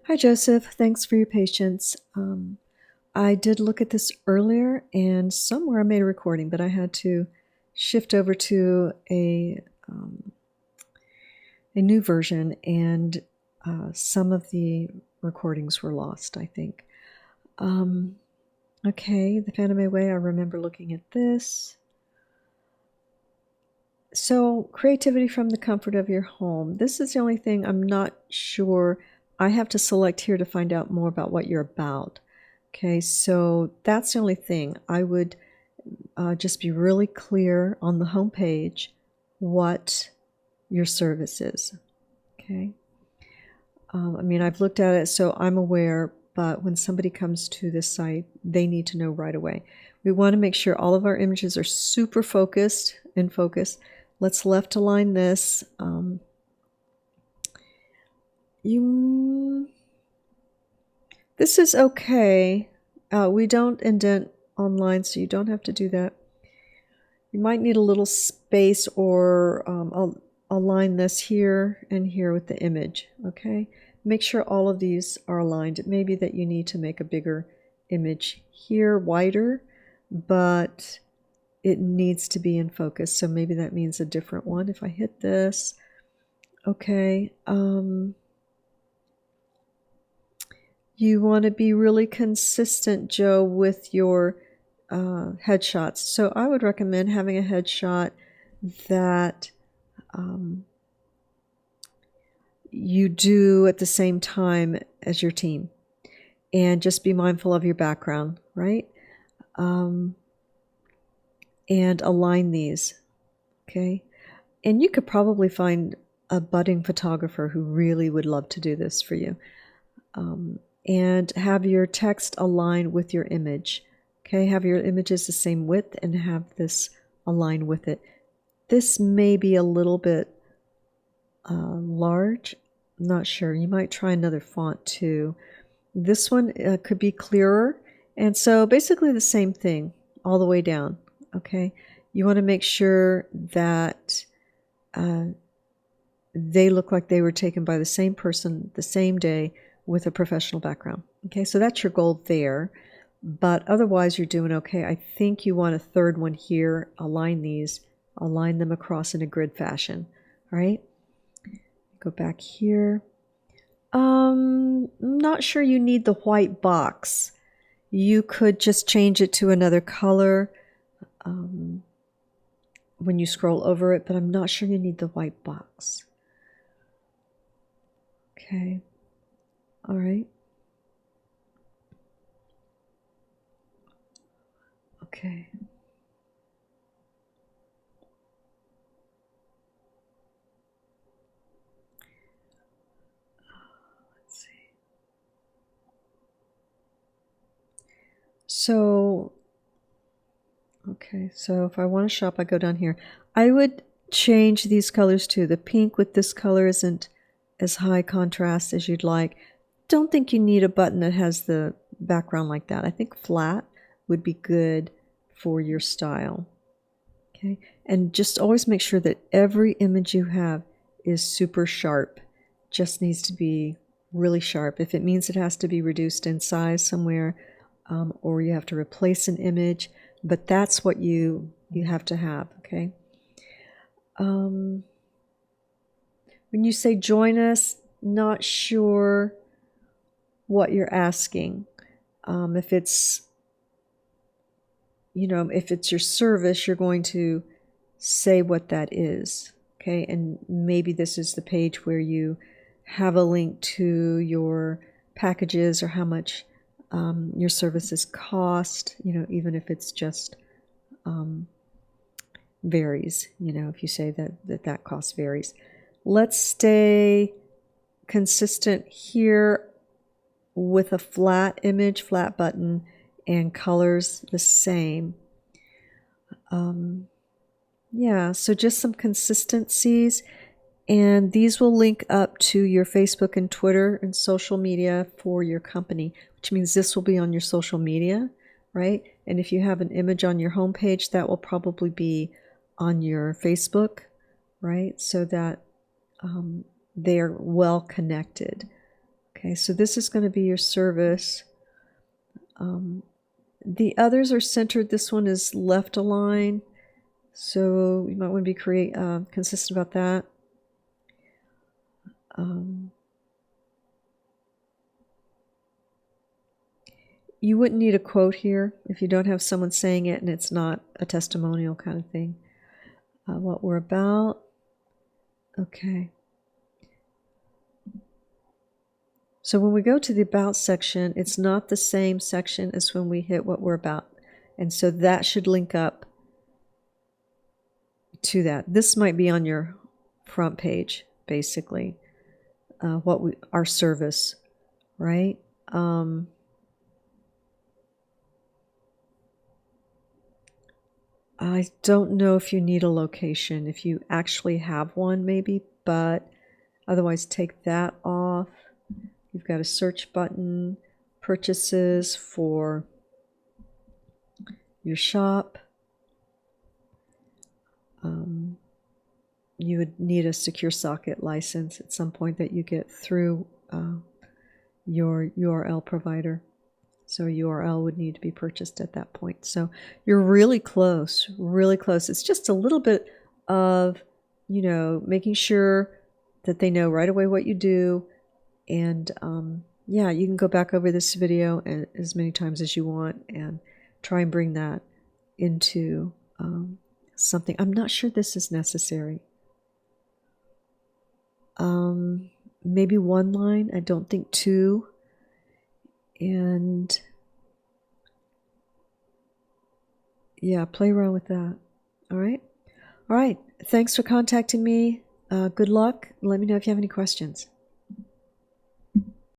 Hi, Joseph. Thanks for your patience. I did look at this earlier, and somewhere I made a recording, but I had to shift over to a new version, and some of the recordings were lost, I think. Okay, The Phantom Way, I remember looking at this. So, creativity from the comfort of your home. This is the only thing I'm not sure. I have to select here to find out more about what you're about. Okay, so that's the only thing. I would just be really clear on the home page what your service is. Okay. I mean, I've looked at it, so I'm aware, but when somebody comes to this site, they need to know right away. We want to make sure all of our images are super focused, in focus. Let's left align this. This is okay. We don't indent online, so you don't have to do that. You might need a little space, or I'll align this here and here with the image, okay? Make sure all of these are aligned. It may be that you need to make a bigger image here, wider, but it needs to be in focus, so maybe that means a different one. If I hit this, okay. You want to be really consistent, Joe, with your headshots. So I would recommend having a headshot that you do at the same time as your team. And just be mindful of your background, right? And align these, okay? And you could probably find a budding photographer who really would love to do this for you. And have your text align with your image. Okay, have your images the same width and have this align with it. This may be a little bit large. I'm not sure. You might try another font too. This one could be clearer. And so basically the same thing all the way down. Okay, you want to make sure that they look like they were taken by the same person the same day with a professional background. Okay, so that's your goal there. But otherwise, you're doing okay. I think you want a third one here. Align these. Align them across in a grid fashion. All right? Go back here. I'm not sure you need the white box. You could just change it to another color when you scroll over it, but I'm not sure you need the white box. Okay. All right. Okay. Let's see. So, okay, so if I want to shop, I go down here. I would change these colors too. The pink with this color isn't as high contrast as you'd like. Don't think you need a button that has the background like that. I think flat would be good for your style. Okay, and just always make sure that every image you have is super sharp. Just needs to be really sharp. If it means it has to be reduced in size somewhere, or you have to replace an image, but that's what you have to have, okay? When you say join us, not sure what you're asking. If it's, if it's your service, you're going to say what that is, okay? And maybe this is the page where you have a link to your packages or how much your services cost, even if it's just varies, if you say that cost varies. Let's stay consistent here with a flat image, flat button, and colors the same. Yeah, so just some consistencies, and these will link up to your Facebook and Twitter and social media for your company, which means this will be on your social media, right? And if you have an image on your homepage, that will probably be on your Facebook, right? So that they're well connected. Okay, so this is going to be your service. The others are centered. This one is left align, so you might want to be consistent about that. You wouldn't need a quote here if you don't have someone saying it and it's not a testimonial kind of thing. What we're about. Okay. So when we go to the About section, it's not the same section as when we hit what we're about. And so that should link up to that. This might be on your front page, basically, our service, right? I don't know if you need a location, if you actually have one maybe, but otherwise take that off. You've got a search button, purchases for your shop. You would need a secure socket license at some point that you get through your URL provider. So a URL would need to be purchased at that point. So you're really close, really close. It's just a little bit of, making sure that they know right away what you do. And yeah, you can go back over this video as many times as you want and try and bring that into something. I'm not sure this is necessary. Maybe one line. I don't think two. And yeah, play around with that. All right. All right. Thanks for contacting me. Good luck. Let me know if you have any questions.